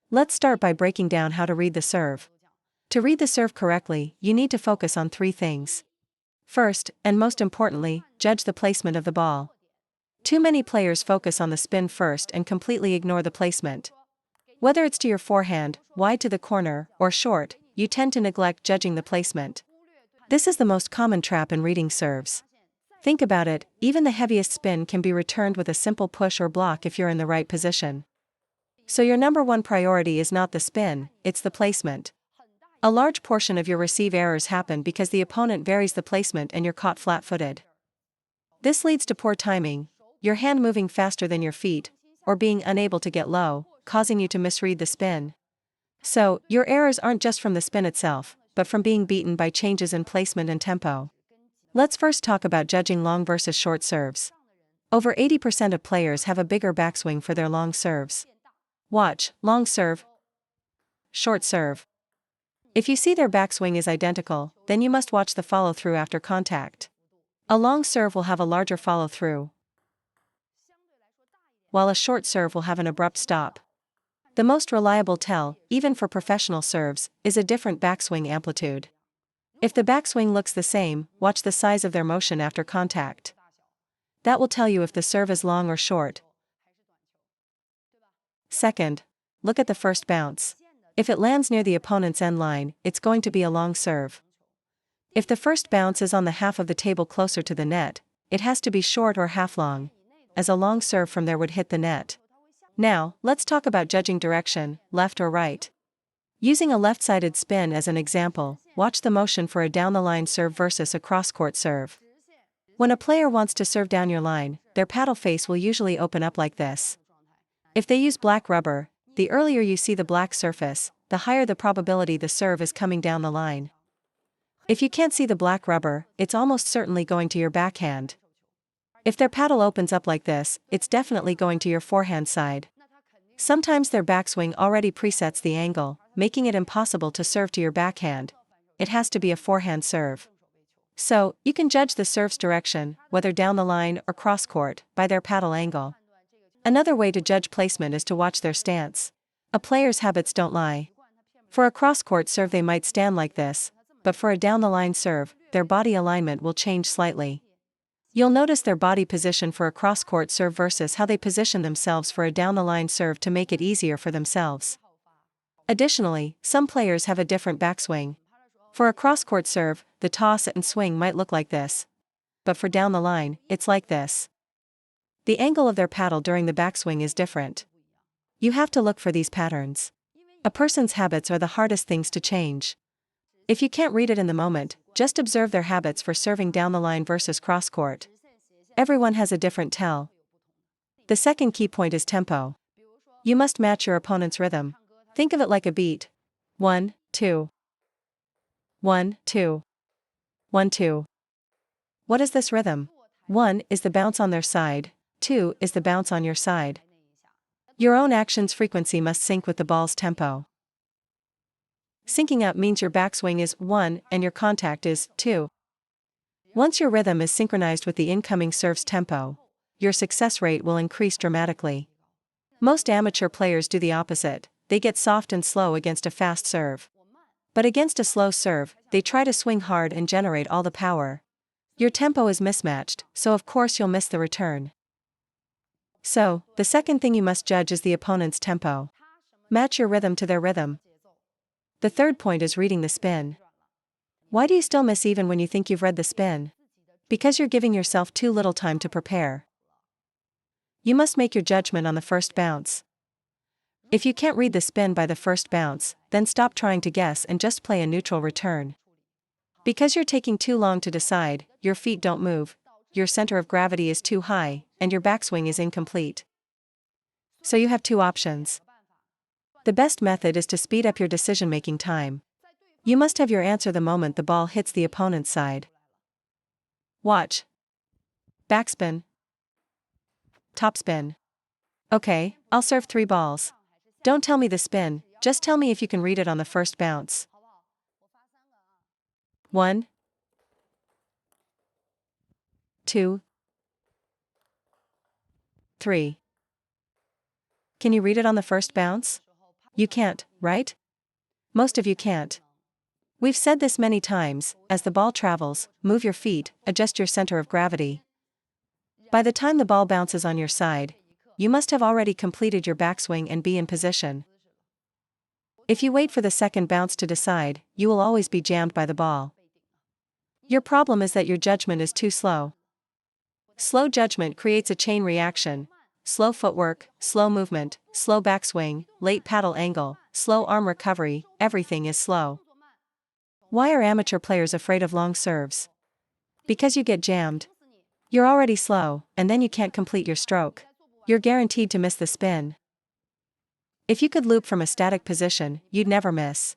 Let's start by breaking down how to read the serve. To read the serve correctly, you need to focus on three things. First, and most importantly, judge the placement of the ball. Too many players focus on the spin first and completely ignore the placement. Whether it's to your forehand, wide to the corner, or short, you tend to neglect judging the placement. This is the most common trap in reading serves. Think about it, even the heaviest spin can be returned with a simple push or block if you're in the right position. So your number one priority is not the spin, it's the placement. A large portion of your receive errors happen because the opponent varies the placement and you're caught flat-footed. This leads to poor timing, your hand moving faster than your feet, or being unable to get low, causing you to misread the spin. So, your errors aren't just from the spin itself, but from being beaten by changes in placement and tempo. Let's first talk about judging long versus short serves. Over 80% of players have a bigger backswing for their long serves. Watch, long serve, short serve. If you see their backswing is identical, then you must watch the follow-through after contact. A long serve will have a larger follow-through, while a short serve will have an abrupt stop. The most reliable tell, even for professional serves, is a different backswing amplitude. If the backswing looks the same, watch the size of their motion after contact. That will tell you if the serve is long or short. Second, look at the first bounce. If it lands near the opponent's end line, it's going to be a long serve. If the first bounce is on the half of the table closer to the net, it has to be short or half long, as a long serve from there would hit the net. Now, let's talk about judging direction, left or right. Using a left-sided spin as an example, watch the motion for a down-the-line serve versus a cross-court serve. When a player wants to serve down your line, their paddle face will usually open up like this. If they use black rubber, the earlier you see the black surface, the higher the probability the serve is coming down the line. If you can't see the black rubber, it's almost certainly going to your backhand. If their paddle opens up like this, it's definitely going to your forehand side. Sometimes their backswing already presets the angle, making it impossible to serve to your backhand. It has to be a forehand serve. So, you can judge the serve's direction, whether down the line or cross-court, by their paddle angle. Another way to judge placement is to watch their stance. A player's habits don't lie. For a cross-court serve they might stand like this, but for a down-the-line serve, their body alignment will change slightly. You'll notice their body position for a cross-court serve versus how they position themselves for a down-the-line serve to make it easier for themselves. Additionally, some players have a different backswing. For a cross-court serve, the toss and swing might look like this. But for down the line, it's like this. The angle of their paddle during the backswing is different. You have to look for these patterns. A person's habits are the hardest things to change. If you can't read it in the moment, just observe their habits for serving down the line versus cross-court. Everyone has a different tell. The second key point is tempo. You must match your opponent's rhythm. Think of it like a beat. 1, 2. 1, 2. 1, 2. What is this rhythm? 1 is the bounce on their side, 2 is the bounce on your side. Your own action's frequency must sync with the ball's tempo. Syncing up means your backswing is 1 and your contact is 2. Once your rhythm is synchronized with the incoming serve's tempo, your success rate will increase dramatically. Most amateur players do the opposite, they get soft and slow against a fast serve. But against a slow serve, they try to swing hard and generate all the power. Your tempo is mismatched, so of course you'll miss the return. So, the second thing you must judge is the opponent's tempo. Match your rhythm to their rhythm. The third point is reading the spin. Why do you still miss even when you think you've read the spin? Because you're giving yourself too little time to prepare. You must make your judgment on the first bounce. If you can't read the spin by the first bounce, then stop trying to guess and just play a neutral return. Because you're taking too long to decide, your feet don't move, your center of gravity is too high, and your backswing is incomplete. So you have two options. The best method is to speed up your decision-making time. You must have your answer the moment the ball hits the opponent's side. Watch. Backspin. Topspin. Okay, I'll serve 3 balls. Don't tell me the spin, just tell me if you can read it on the first bounce. 1, 2, 3. Can you read it on the first bounce? You can't, right? Most of you can't. We've said this many times: as the ball travels, move your feet, adjust your center of gravity. By the time the ball bounces on your side, you must have already completed your backswing and be in position. If you wait for the second bounce to decide, you will always be jammed by the ball. Your problem is that your judgment is too slow. Slow judgment creates a chain reaction: slow footwork, slow movement, slow backswing, late paddle angle, slow arm recovery, everything is slow. Why are amateur players afraid of long serves? Because you get jammed. You're already slow, and then you can't complete your stroke. You're guaranteed to miss the spin. If you could loop from a static position, you'd never miss.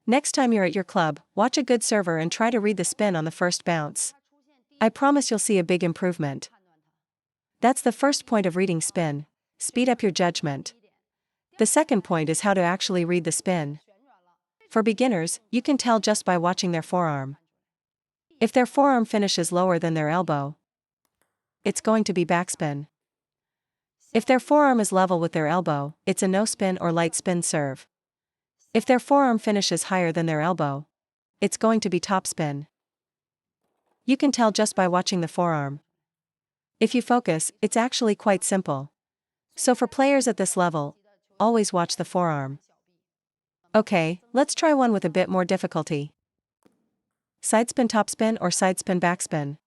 Next time you're at your club, watch a good server and try to read the spin on the first bounce. I promise you'll see a big improvement. That's the first point of reading spin: speed up your judgment. The second point is how to actually read the spin. For beginners, you can tell just by watching their forearm. If their forearm finishes lower than their elbow, it's going to be backspin. If their forearm is level with their elbow, it's a no-spin or light spin serve. If their forearm finishes higher than their elbow, it's going to be topspin. You can tell just by watching the forearm. If you focus, it's actually quite simple. So for players at this level, always watch the forearm. Okay, let's try one with a bit more difficulty. Sidespin topspin or sidespin backspin?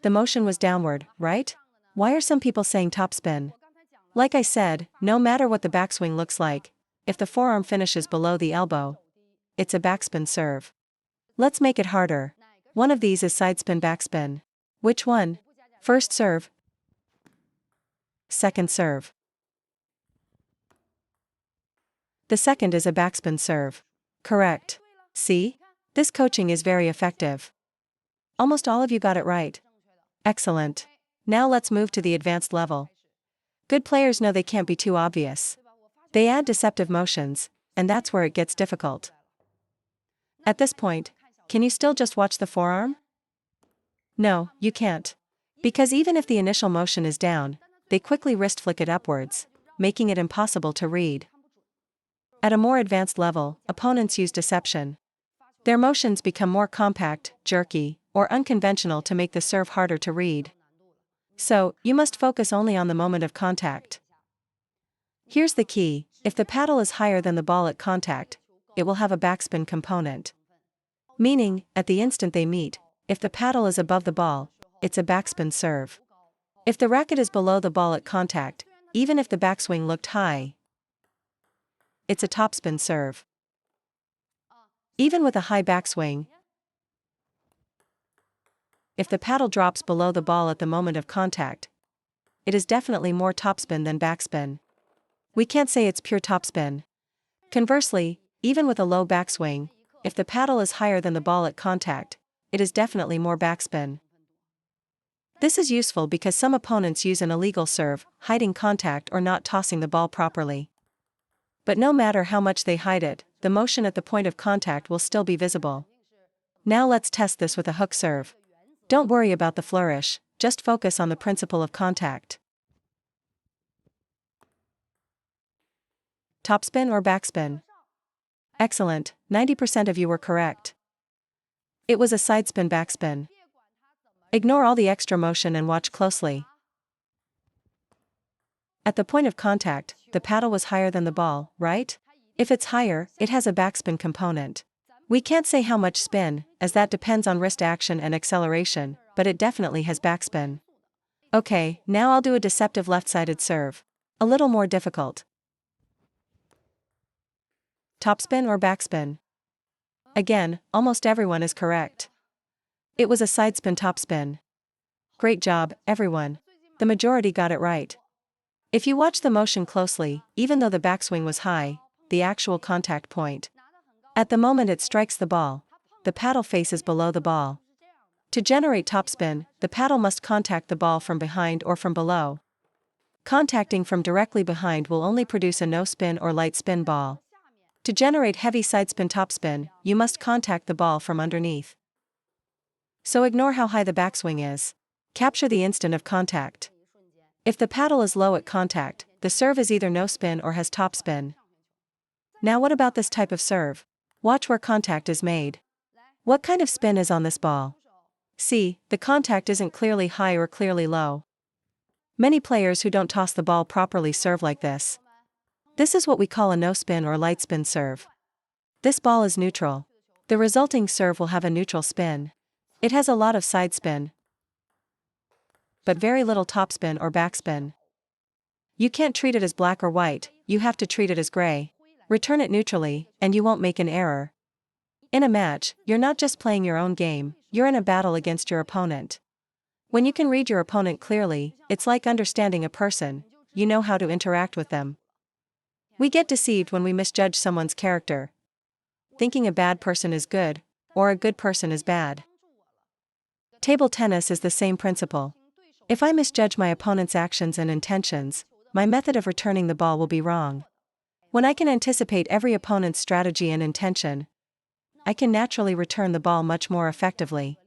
The motion was downward, right? Why are some people saying topspin? Like I said, no matter what the backswing looks like, if the forearm finishes below the elbow, it's a backspin serve. Let's make it harder. One of these is sidespin backspin. Which one? First serve. Second serve. The second is a backspin serve. Correct. See? This coaching is very effective. Almost all of you got it right. Excellent. Now let's move to the advanced level. Good players know they can't be too obvious. They add deceptive motions, and that's where it gets difficult. At this point, can you still just watch the forearm? No, you can't. Because even if the initial motion is down, they quickly wrist flick it upwards, making it impossible to read. At a more advanced level, opponents use deception. Their motions become more compact, jerky, or unconventional to make the serve harder to read. So, you must focus only on the moment of contact. Here's the key: if the paddle is higher than the ball at contact, it will have a backspin component. Meaning, at the instant they meet, if the paddle is above the ball, it's a backspin serve. If the racket is below the ball at contact, even if the backswing looked high, it's a topspin serve. Even with a high backswing, if the paddle drops below the ball at the moment of contact, it is definitely more topspin than backspin. We can't say it's pure topspin. Conversely, even with a low backswing, if the paddle is higher than the ball at contact, it is definitely more backspin. This is useful because some opponents use an illegal serve, hiding contact or not tossing the ball properly. But no matter how much they hide it, the motion at the point of contact will still be visible. Now let's test this with a hook serve. Don't worry about the flourish, just focus on the principle of contact. Topspin or backspin? Excellent, 90% of you were correct. It was a sidespin backspin. Ignore all the extra motion and watch closely. At the point of contact, the paddle was higher than the ball, right? If it's higher, it has a backspin component. We can't say how much spin, as that depends on wrist action and acceleration, but it definitely has backspin. Okay, now I'll do a deceptive left-sided serve. A little more difficult. Topspin or backspin? Again, almost everyone is correct. It was a sidespin topspin. Great job, everyone. The majority got it right. If you watch the motion closely, even though the backswing was high, the actual contact point, at the moment it strikes the ball, the paddle faces below the ball. To generate topspin, the paddle must contact the ball from behind or from below. Contacting from directly behind will only produce a no-spin or light spin ball. To generate heavy sidespin topspin, you must contact the ball from underneath. So ignore how high the backswing is. Capture the instant of contact. If the paddle is low at contact, the serve is either no spin or has topspin. Now what about this type of serve? Watch where contact is made. What kind of spin is on this ball? See, the contact isn't clearly high or clearly low. Many players who don't toss the ball properly serve like this. This is what we call a no-spin or light spin serve. This ball is neutral. The resulting serve will have a neutral spin. It has a lot of side spin, but very little topspin or backspin. You can't treat it as black or white, you have to treat it as gray. Return it neutrally, and you won't make an error. In a match, you're not just playing your own game, you're in a battle against your opponent. When you can read your opponent clearly, it's like understanding a person, you know how to interact with them. We get deceived when we misjudge someone's character, thinking a bad person is good, or a good person is bad. Table tennis is the same principle. If I misjudge my opponent's actions and intentions, my method of returning the ball will be wrong. When I can anticipate every opponent's strategy and intention, I can naturally return the ball much more effectively.